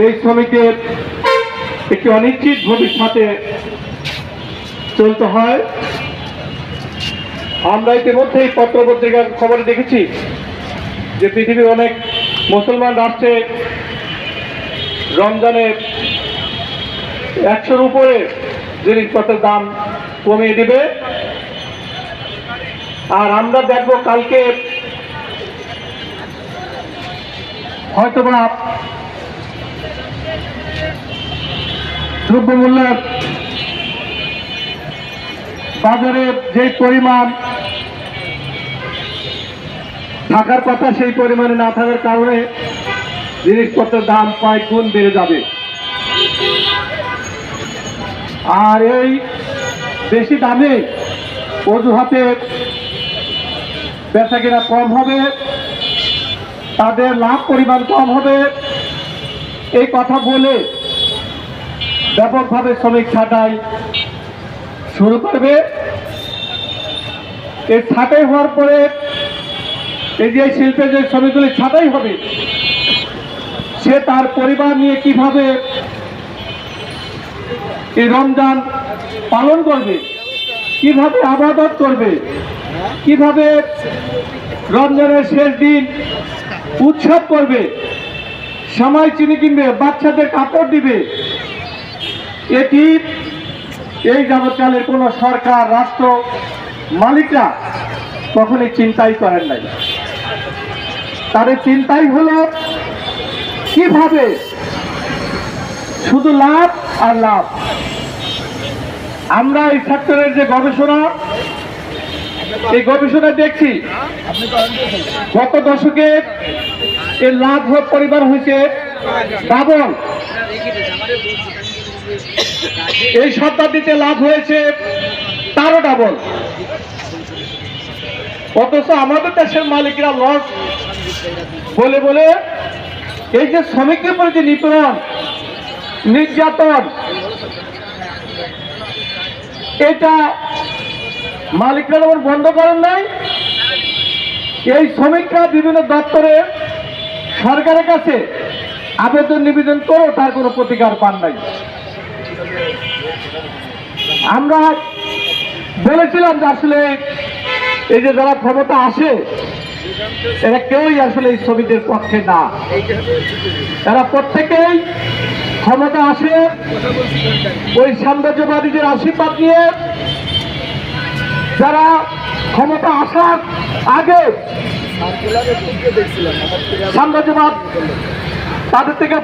এই শ্রমিকের একটি অনিশ্চিত ভবিষ্যতে চলতে হয়। আমরা ইতিমধ্যেই পত্রপত্রিকার খবরে দেখেছি যে পৃথিবীর অনেক মুসলমান রাষ্ট্রে রমজানের 100-র উপরে জিনিসপত্রের দাম কমিয়ে দিবে। আর আমরা দেখব কালকে হয়তোবা দ্রব্যমূল্যের বাজারে যে পরিমাণ থাকার কথা সেই পরিমাণে না থাকার কারণে জিনিসপত্রের দাম কয়েক গুণ বেড়ে যাবে। আর এই বেশি দামে অজুহাতে বেচাকেনা কম হবে, তাদের লাভ পরিমাণ কম হবে, এই কথা বলে ব্যাপকভাবে শ্রমিক ছাঁটাই শুরু করবে। এই ছাঁটাই হওয়ার পরে এই যে শিল্পে যে শ্রমিকগুলি ছাঁটাই হবে, সে তার পরিবার নিয়ে কিভাবে এই রমজান পালন করবে, কিভাবে ইবাদত করবে, কিভাবে রমজানের শেষ দিন উৎসব করবে, সময় চিনি কিনবে, বাচ্চাদের কাপড় দিবে, এটি এই যাবৎকালের কোনো সরকার, রাষ্ট্র মালিকরা কখনই চিন্তাই করেন নাই। তাদের চিন্তাই হলো কিভাবে শুধু লাভ আর লাভ। আমরা এই সেক্টরের যে গবেষণা, এই গবেষণা দেখছি গত দশকে এর লাভ পরিবার হয়েছে ডাবল, এই শতাব্দীতে লাভ হয়েছে তারও ডাবল। অথচ আমাদের দেশের মালিকরা লস বলে বলে এই যে শ্রমিকদের উপরে যে নিপীড়ন, নির্যাতন, এটা মালিকরা যেমন বন্ধ করেন নাই, এই শ্রমিকরা বিভিন্ন দপ্তরে সরকারের কাছে আবেদন নিবেদন করেও তার কোনো প্রতিকার পান নাই। আমরা বলেছিলাম যে আসলে এই যে যারা ক্ষমতা আসে এরা কেউই আসলে এই শ্রমিকদের পক্ষে না, এরা প্রত্যেকেই ক্ষমতা আসে ওই সাম্রাজ্যবাদীদের আশীর্বাদ নিয়ে। যারা ক্ষমতা আসার আগে সাম্রাজ্যবাদ তাদের থেকে